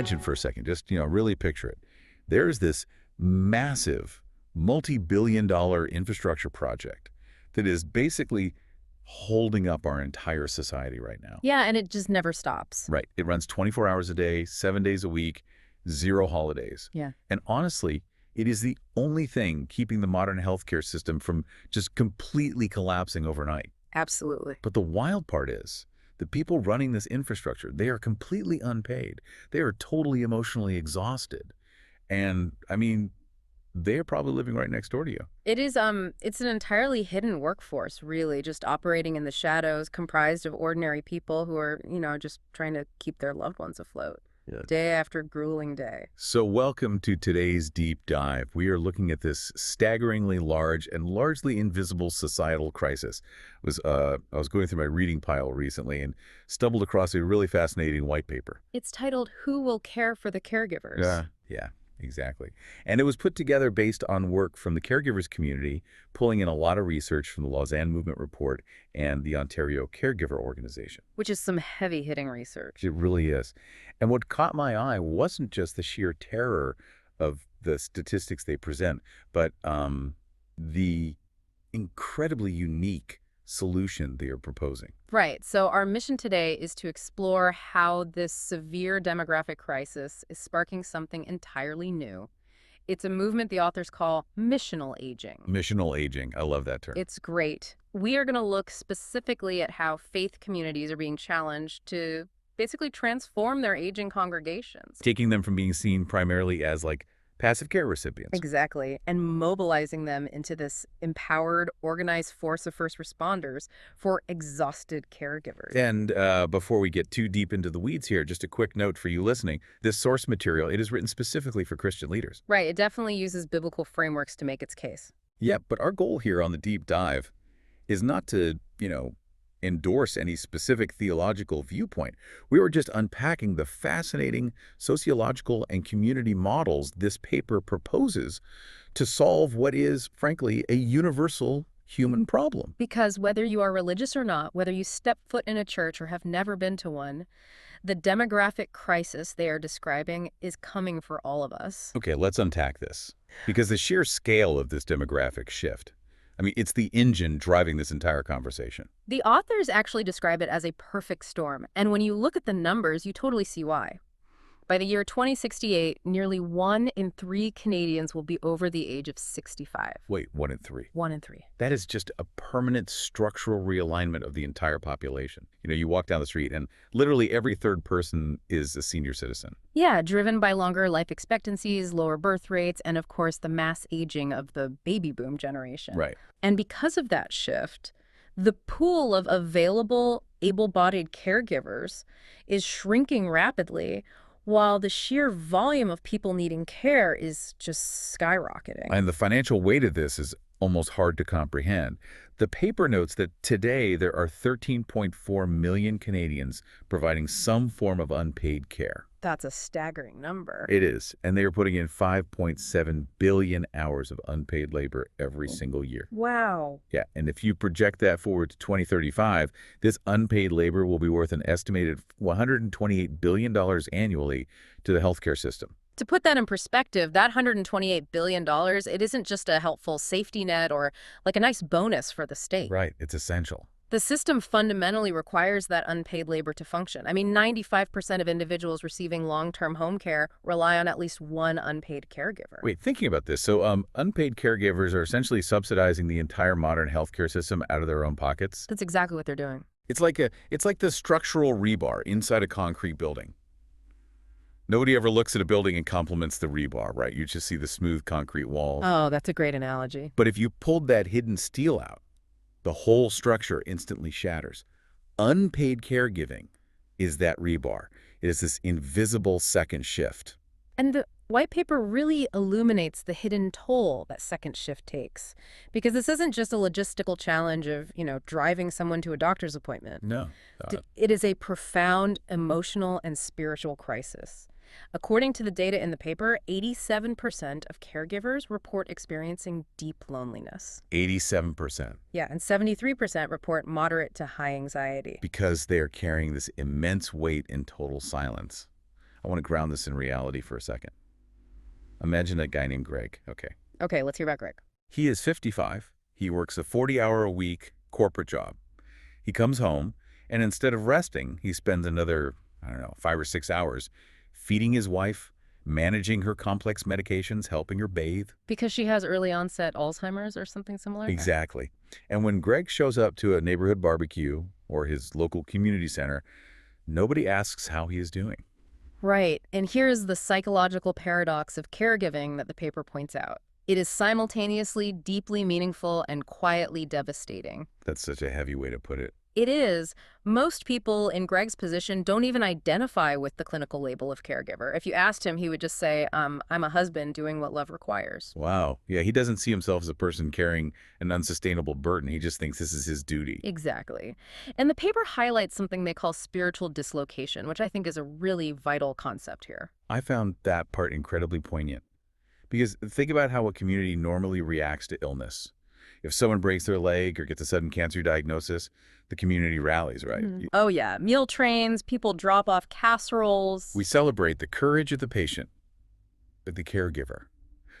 imagine for a second, just, really picture it. There's this massive, multi-billion-dollar infrastructure project that is basically holding up our entire society right now. Yeah, and it just never stops. Right. It runs 24 hours a day, 7 days a week, 0 holidays. Yeah. And honestly, it is the only thing keeping the modern healthcare system from just completely collapsing overnight. Absolutely. But the wild part is, the people running this infrastructure, they are completely unpaid. They are totally emotionally exhausted. And, I mean, they're probably living right next door to you. It's an entirely hidden workforce, really, just operating in the shadows, comprised of ordinary people who are, just trying to keep their loved ones afloat. Yeah. Day after grueling day. So welcome to today's deep dive. We are looking at this staggeringly large and largely invisible societal crisis. I was going through my reading pile recently and stumbled across a really fascinating white paper. It's titled, Who Will Care for the Caregivers? Yeah, exactly. And it was put together based on work from the caregivers community, pulling in a lot of research from the Lausanne Movement Report and the Ontario Caregiver Organization. Which is some heavy-hitting research. It really is. And what caught my eye wasn't just the sheer terror of the statistics they present, but the incredibly unique solution they are proposing. Right. So our mission today is to explore how this severe demographic crisis is sparking something entirely new. It's a movement the authors call missional aging. Missional aging. I love that term. It's great. We are going to look specifically at how faith communities are being challenged to basically transform their aging congregations. Taking them from being seen primarily as like passive care recipients. Exactly. And mobilizing them into this empowered, organized force of first responders for exhausted caregivers. And before we get too deep into the weeds here, just a quick note for you listening. This source material, it is written specifically for Christian leaders. Right. It definitely uses biblical frameworks to make its case. Yeah, but our goal here on the deep dive is not to, endorse any specific theological viewpoint. We were just unpacking the fascinating sociological and community models this paper proposes to solve what is, frankly, a universal human problem. Because whether you are religious or not, whether you step foot in a church or have never been to one, the demographic crisis they are describing is coming for all of us. Okay, let's unpack this. Because the sheer scale of this demographic shift, it's the engine driving this entire conversation. The authors actually describe it as a perfect storm, and when you look at the numbers, you totally see why. By the year 2068, nearly 1 in 3 Canadians will be over the age of 65. Wait, 1 in 3? 1 in 3. That is just a permanent structural realignment of the entire population. You walk down the street and literally every third person is a senior citizen. Yeah, driven by longer life expectancies, lower birth rates, and of course the mass aging of the baby boom generation. Right. And because of that shift, the pool of available able-bodied caregivers is shrinking rapidly, while the sheer volume of people needing care is just skyrocketing. And the financial weight of this is almost hard to comprehend. The paper notes that today there are 13.4 million Canadians providing some form of unpaid care. That's a staggering number. It is, and they are putting in 5.7 billion hours of unpaid labor every single year. Wow. Yeah, and if you project that forward to 2035, this unpaid labor will be worth an estimated $128 billion annually to the healthcare system. To put that in perspective, that $128 billion, it isn't just a helpful safety net or like a nice bonus for the state. Right, it's essential. The system fundamentally requires that unpaid labor to function. 95% of individuals receiving long-term home care rely on at least one unpaid caregiver. Wait, thinking about this, so unpaid caregivers are essentially subsidizing the entire modern healthcare system out of their own pockets? That's exactly what they're doing. It's like the structural rebar inside a concrete building. Nobody ever looks at a building and compliments the rebar, right? You just see the smooth concrete walls. Oh, that's a great analogy. But if you pulled that hidden steel out, the whole structure instantly shatters. Unpaid caregiving is that rebar. It is this invisible second shift. And the white paper really illuminates the hidden toll that second shift takes. Because this isn't just a logistical challenge of, driving someone to a doctor's appointment. No. It is a profound emotional and spiritual crisis. According to the data in the paper, 87% of caregivers report experiencing deep loneliness. 87%. Yeah, and 73% report moderate to high anxiety. Because they are carrying this immense weight in total silence. I want to ground this in reality for a second. Imagine a guy named Greg. Okay. Okay, let's hear about Greg. He is 55. He works a 40-hour-a-week corporate job. He comes home, and instead of resting, he spends another, I don't know, 5 or 6 hours feeding his wife, managing her complex medications, helping her bathe. Because she has early onset Alzheimer's or something similar? Exactly. And when Greg shows up to a neighborhood barbecue or his local community center, nobody asks how he is doing. Right. And here's the psychological paradox of caregiving that the paper points out. It is simultaneously deeply meaningful and quietly devastating. That's such a heavy way to put it. It is. Most people in Greg's position don't even identify with the clinical label of caregiver. If you asked him, he would just say, I'm a husband doing what love requires. Wow. Yeah, he doesn't see himself as a person carrying an unsustainable burden. He just thinks this is his duty. Exactly. And the paper highlights something they call spiritual dislocation, which I think is a really vital concept here. I found that part incredibly poignant. Because think about how a community normally reacts to illness. If someone breaks their leg or gets a sudden cancer diagnosis, the community rallies, right? Oh, yeah. Meal trains, people drop off casseroles. We celebrate the courage of the patient, but the caregiver,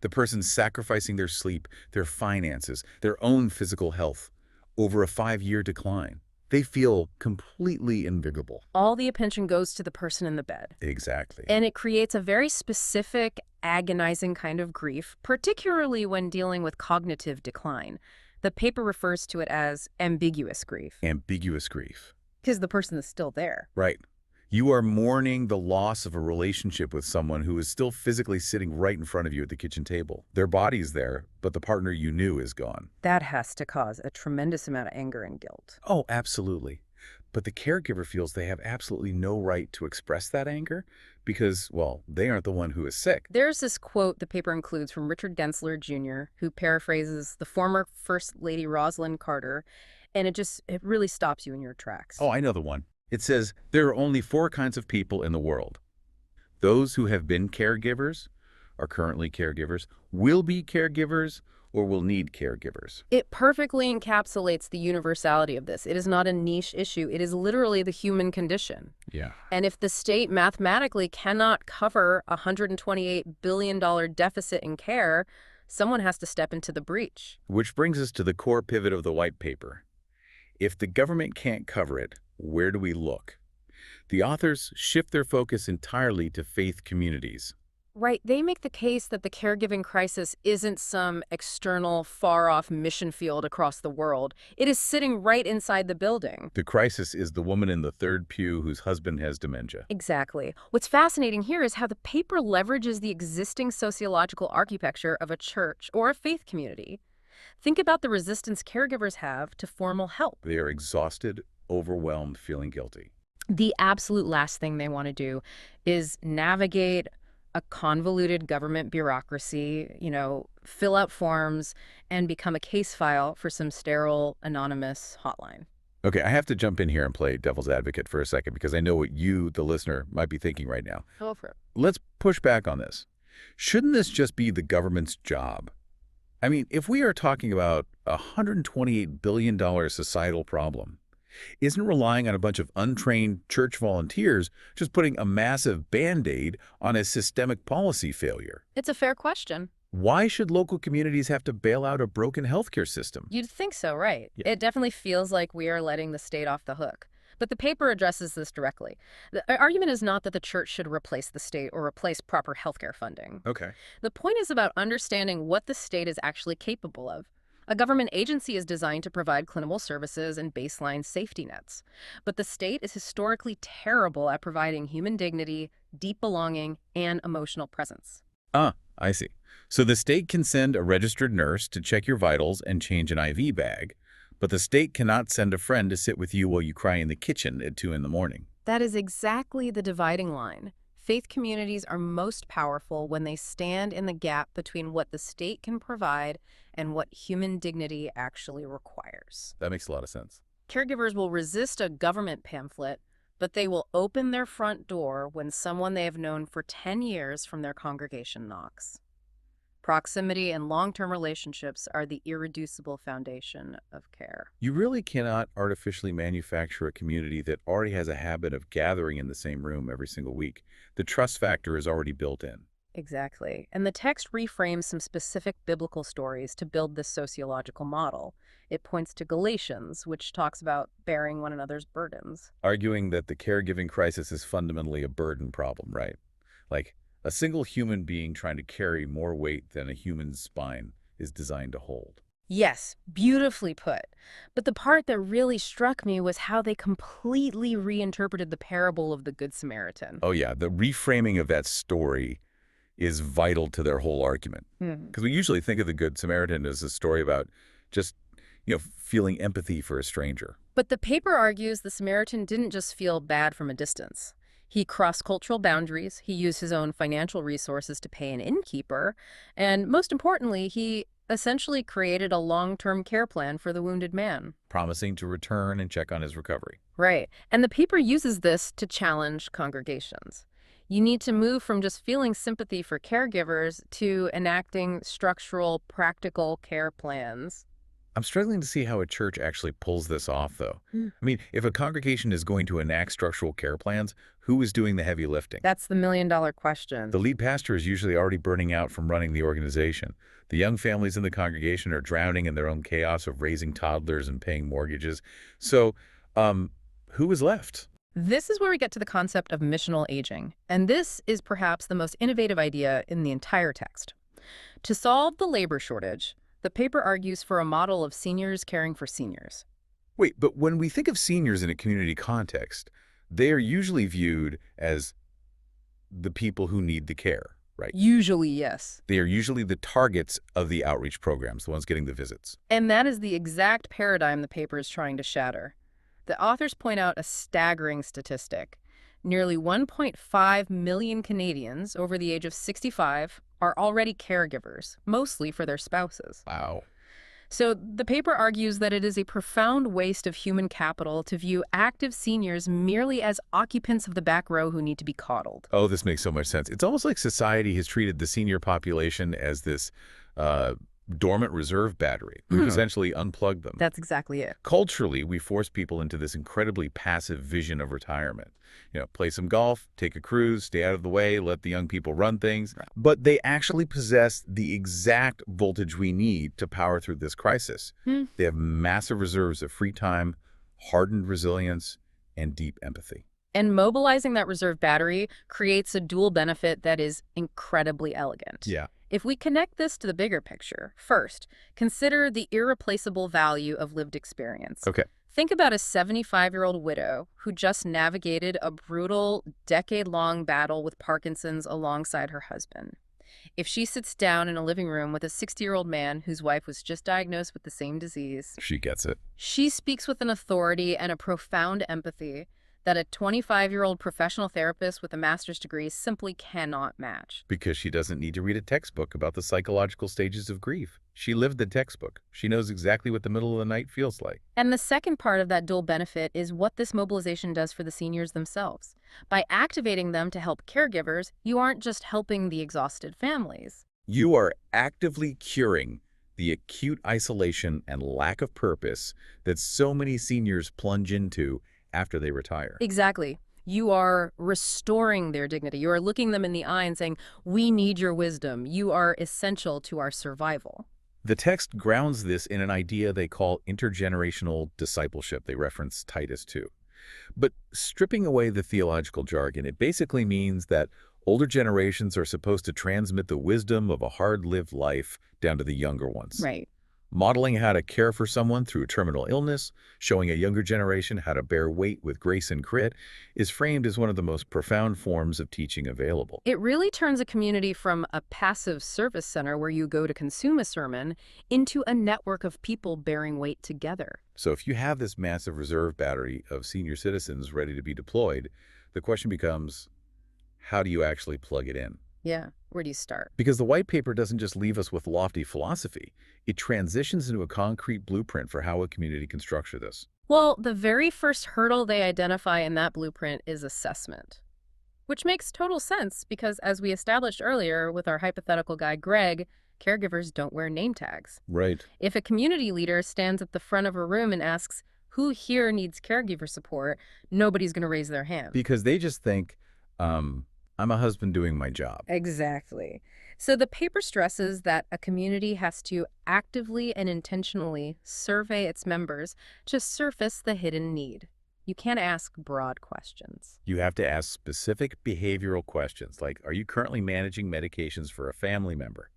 the person sacrificing their sleep, their finances, their own physical health over a 5-year decline. They feel completely invisible. All the attention goes to the person in the bed. Exactly. And it creates a very specific, agonizing kind of grief, particularly when dealing with cognitive decline. The paper refers to it as ambiguous grief, Ambiguous grief. because the person is still there. Right. You are mourning the loss of a relationship with someone who is still physically sitting right in front of you at the kitchen table. Their body's there, but the partner you knew is gone. That has to cause a tremendous amount of anger and guilt. Oh, absolutely. But the caregiver feels they have absolutely no right to express that anger because, well, they aren't the one who is sick. There's this quote the paper includes from Richard Gensler Jr., who paraphrases the former First Lady Rosalind Carter, and it really stops you in your tracks. Oh, I know the one. It says, there are only 4 kinds of people in the world. Those who have been caregivers, are currently caregivers, will be caregivers, or will need caregivers. It perfectly encapsulates the universality of this. It is not a niche issue. It is literally the human condition. Yeah. And if the state mathematically cannot cover a $128 billion deficit in care, someone has to step into the breach. Which brings us to the core pivot of the white paper. If the government can't cover it, where do we look? The authors shift their focus entirely to faith communities. Right. They make the case that the caregiving crisis isn't some external, far-off mission field across the world. It is sitting right inside the building. The crisis is the woman in the third pew whose husband has dementia. Exactly. What's fascinating here is how the paper leverages the existing sociological architecture of a church or a faith community. Think about the resistance caregivers have to formal help. They are exhausted, overwhelmed, feeling guilty. The absolute last thing they want to do is navigate a convoluted government bureaucracy, fill out forms, and become a case file for some sterile, anonymous hotline. Okay, I have to jump in here and play devil's advocate for a second because I know what you, the listener, might be thinking right now. Go for it. Let's push back on this. Shouldn't this just be the government's job? I mean, if we are talking about a $128 billion societal problem, isn't relying on a bunch of untrained church volunteers just putting a massive Band-Aid on a systemic policy failure? It's a fair question. Why should local communities have to bail out a broken healthcare system? You'd think so, right? Yeah. It definitely feels like we are letting the state off the hook. But the paper addresses this directly. The argument is not that the church should replace the state or replace proper healthcare funding. Okay. The point is about understanding what the state is actually capable of. A government agency is designed to provide clinical services and baseline safety nets. But the state is historically terrible at providing human dignity, deep belonging, and emotional presence. Ah, I see. So the state can send a registered nurse to check your vitals and change an IV bag, but the state cannot send a friend to sit with you while you cry in the kitchen at 2 in the morning. That is exactly the dividing line. Faith communities are most powerful when they stand in the gap between what the state can provide and what human dignity actually requires. That makes a lot of sense. Caregivers will resist a government pamphlet, but they will open their front door when someone they have known for 10 years from their congregation knocks. Proximity and long-term relationships are the irreducible foundation of care. You really cannot artificially manufacture a community that already has a habit of gathering in the same room every single week. The trust factor is already built in. Exactly. And the text reframes some specific biblical stories to build this sociological model. It points to Galatians, which talks about bearing one another's burdens. Arguing that the caregiving crisis is fundamentally a burden problem, right? Like a single human being trying to carry more weight than a human's spine is designed to hold. Yes, beautifully put. But the part that really struck me was how they completely reinterpreted the parable of the Good Samaritan. Oh yeah, the reframing of that story is vital to their whole argument. Hmm. Because we usually think of the Good Samaritan as a story about just, feeling empathy for a stranger. But the paper argues the Samaritan didn't just feel bad from a distance. He crossed cultural boundaries, he used his own financial resources to pay an innkeeper, and most importantly, he essentially created a long-term care plan for the wounded man. Promising to return and check on his recovery. Right. And the paper uses this to challenge congregations. You need to move from just feeling sympathy for caregivers to enacting structural, practical care plans. I'm struggling to see how a church actually pulls this off, though. Mm. I mean, if a congregation is going to enact structural care plans, who is doing the heavy lifting? That's the million-dollar question. The lead pastor is usually already burning out from running the organization. The young families in the congregation are drowning in their own chaos of raising toddlers and paying mortgages. So, who is left? This is where we get to the concept of missional aging, and this is perhaps the most innovative idea in the entire text. To solve the labor shortage, the paper argues for a model of seniors caring for seniors. Wait, but when we think of seniors in a community context, they are usually viewed as the people who need the care, right? Usually, yes. They are usually the targets of the outreach programs, the ones getting the visits. And that is the exact paradigm the paper is trying to shatter. The authors point out a staggering statistic. Nearly 1.5 million Canadians over the age of 65 are already caregivers, mostly for their spouses. Wow. So the paper argues that it is a profound waste of human capital to view active seniors merely as occupants of the back row who need to be coddled. Oh, this makes so much sense. It's almost like society has treated the senior population as this dormant reserve battery. We've essentially unplugged them. That's exactly it. Culturally, we force people into this incredibly passive vision of retirement. Play some golf, take a cruise, stay out of the way, let the young people run things. Right. But they actually possess the exact voltage we need to power through this crisis. They have massive reserves of free time, hardened resilience, and deep empathy. And mobilizing that reserve battery creates a dual benefit that is incredibly elegant. Yeah. If we connect this to the bigger picture, first, consider the irreplaceable value of lived experience. Okay. Think about a 75-year-old widow who just navigated a brutal, decade-long battle with Parkinson's alongside her husband. If she sits down in a living room with a 60-year-old man whose wife was just diagnosed with the same disease, She gets it. she speaks with an authority and a profound empathy that a 25-year-old professional therapist with a master's degree simply cannot match. Because she doesn't need to read a textbook about the psychological stages of grief. She lived the textbook. She knows exactly what the middle of the night feels like. And the second part of that dual benefit is what this mobilization does for the seniors themselves. By activating them to help caregivers, you aren't just helping the exhausted families. You are actively curing the acute isolation and lack of purpose that so many seniors plunge into after they retire. Exactly. You are restoring their dignity. You are looking them in the eye and saying, we need your wisdom. You are essential to our survival. The text grounds this in an idea they call intergenerational discipleship. They reference Titus 2. But stripping away the theological jargon, it basically means that older generations are supposed to transmit the wisdom of a hard-lived life down to the younger ones. Right. Modeling how to care for someone through terminal illness, showing a younger generation how to bear weight with grace and grit, is framed as one of the most profound forms of teaching available. It really turns a community from a passive service center where you go to consume a sermon into a network of people bearing weight together. So if you have this massive reserve battery of senior citizens ready to be deployed, the question becomes, how do you actually plug it in? Yeah. Where do you start? Because the white paper doesn't just leave us with lofty philosophy. It transitions into a concrete blueprint for how a community can structure this. Well, the very first hurdle they identify in that blueprint is assessment, which makes total sense because, as we established earlier with our hypothetical guy Greg, Caregivers don't wear name tags. Right. If a community leader stands at the front of a room and asks, "Who here needs caregiver support?" nobody's going to raise their hand. Because they just think, um, I'm a husband doing my job. Exactly. So the paper stresses that a community has to actively and intentionally survey its members to surface the hidden need. You can't ask broad questions. You have to ask specific behavioral questions like, are you currently managing medications for a family member?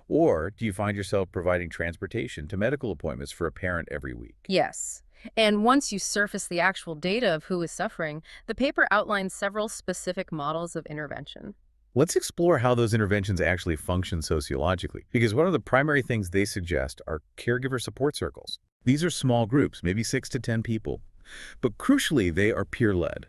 Or do you find yourself providing transportation to medical appointments for a parent every week? Yes. And once you surface the actual data of who is suffering, the paper outlines several specific models of intervention. Let's explore how those interventions actually function sociologically, because one of the primary things they suggest are caregiver support circles. These are small groups, maybe 6 to 10 people, but crucially, they are peer-led.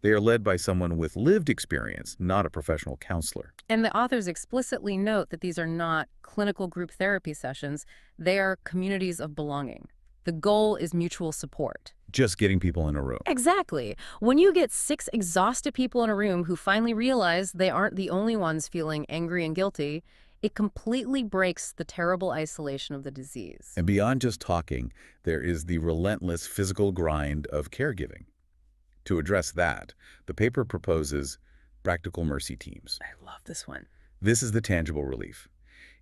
They are led by someone with lived experience, not a professional counselor. And the authors explicitly note that these are not clinical group therapy sessions, they are communities of belonging. The goal is mutual support. Just getting people in a room. Exactly. When you get 6 exhausted people in a room who finally realize they aren't the only ones feeling angry and guilty, it completely breaks the terrible isolation of the disease. And beyond just talking, there is the relentless physical grind of caregiving. To address that, the paper proposes practical mercy teams. I love this one. This is the tangible relief.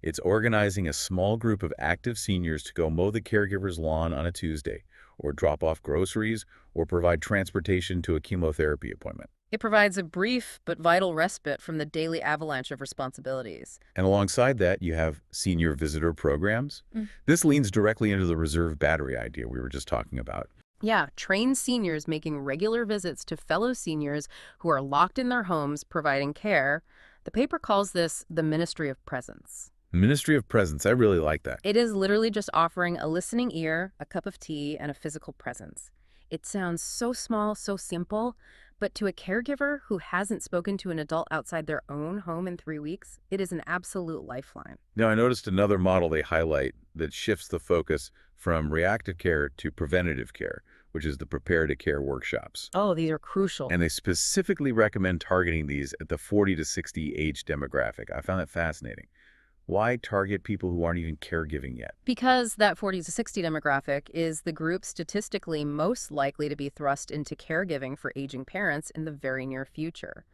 It's organizing a small group of active seniors to go mow the caregiver's lawn on a Tuesday, or drop off groceries, or provide transportation to a chemotherapy appointment. It provides a brief but vital respite from the daily avalanche of responsibilities. And alongside that, you have senior visitor programs. This leans directly into the reserve battery idea we were just talking about. Yeah, trained seniors making regular visits to fellow seniors who are locked in their homes providing care. The paper calls this the Ministry of Presence. Ministry of Presence, I really like that. It is literally just offering a listening ear, a cup of tea, and a physical presence. It sounds so small, so simple, but to a caregiver who hasn't spoken to an adult outside their own home in 3 weeks, it is an absolute lifeline. Now, I noticed another model they highlight that shifts the focus from reactive care to preventative care, which is the Prepare to Care workshops. Oh, these are crucial. And they specifically recommend targeting these at the 40 to 60 age demographic. I found that fascinating. Why target people who aren't even caregiving yet? Because that 40 to 60 demographic is the group statistically most likely to be thrust into caregiving for aging parents in the very near future.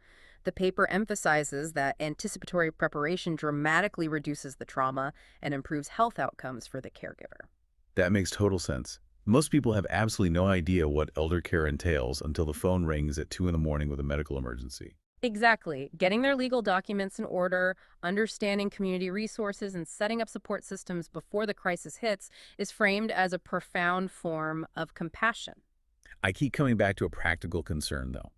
The paper emphasizes that anticipatory preparation dramatically reduces the trauma and improves health outcomes for the caregiver. That makes total sense. Most people have absolutely no idea what elder care entails until the phone rings at 2 in the morning with a medical emergency. Exactly. Getting their legal documents in order, understanding community resources, and setting up support systems before the crisis hits is framed as a profound form of compassion. I keep coming back to a practical concern, though.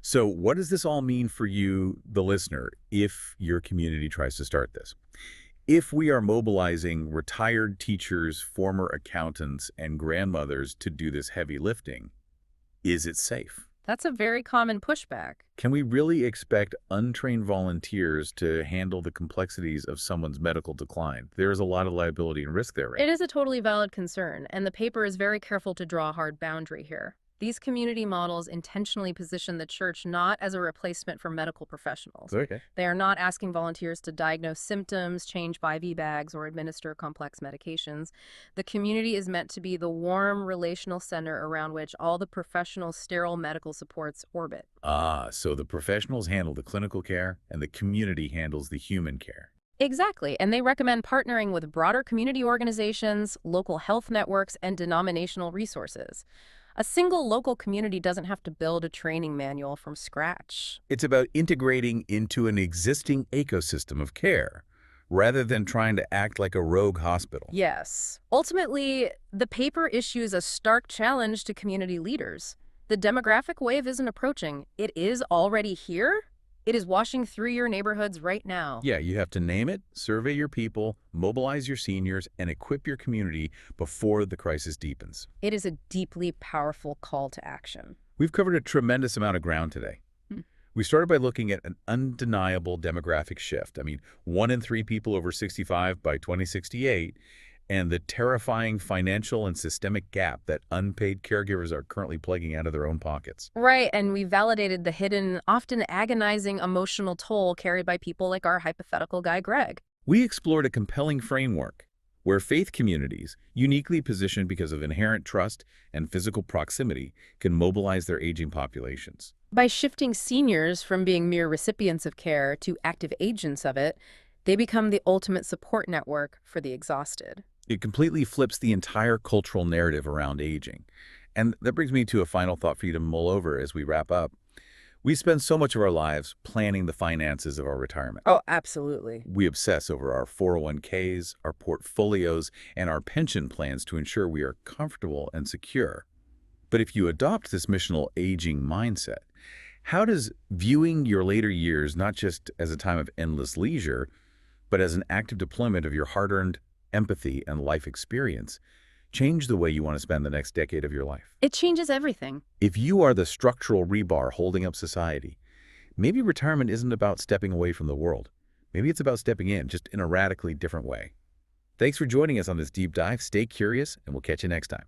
So what does this all mean for you, the listener, if your community tries to start this? If we are mobilizing retired teachers, former accountants, and grandmothers to do this heavy lifting, is it safe? That's a very common pushback. Can we really expect untrained volunteers to handle the complexities of someone's medical decline? There's a lot of liability and risk there, right? It is a totally valid concern, and the paper is very careful to draw a hard boundary here. These community models intentionally position the church not as a replacement for medical professionals. Okay. They are not asking volunteers to diagnose symptoms, change IV bags, or administer complex medications. The community is meant to be the warm, relational center around which all the professional, sterile medical supports orbit. So the professionals handle the clinical care and the community handles the human care. Exactly, and they recommend partnering with broader community organizations, local health networks, and denominational resources. A single local community doesn't have to build a training manual from scratch. It's about integrating into an existing ecosystem of care, rather than trying to act like a rogue hospital. Yes. Ultimately, the paper issues a stark challenge to community leaders. The demographic wave isn't approaching. It is already here. It is washing through your neighborhoods right now. Yeah, you have to name it, survey your people, mobilize your seniors, and equip your community before the crisis deepens. It is a deeply powerful call to action. We've covered a tremendous amount of ground today. We started by looking at an undeniable demographic shift. I mean, 1 in 3 people over 65 by 2068, and the terrifying financial and systemic gap that unpaid caregivers are currently plugging out of their own pockets. Right, and we validated the hidden, often agonizing emotional toll carried by people like our hypothetical guy, Greg. We explored a compelling framework where faith communities, uniquely positioned because of inherent trust and physical proximity, can mobilize their aging populations. By shifting seniors from being mere recipients of care to active agents of it, they become the ultimate support network for the exhausted. It completely flips the entire cultural narrative around aging. And that brings me to a final thought for you to mull over as we wrap up. We spend so much of our lives planning the finances of our retirement. Oh, absolutely. We obsess over our 401ks, our portfolios, and our pension plans to ensure we are comfortable and secure. But if you adopt this missional aging mindset, how does viewing your later years not just as a time of endless leisure, but as an active deployment of your hard-earned empathy and life experience change the way you want to spend the next decade of your life? It changes everything. If you are the structural rebar holding up society, maybe retirement isn't about stepping away from the world. Maybe it's about stepping in, just in a radically different way. Thanks for joining us on this deep dive. Stay curious, and we'll catch you next time.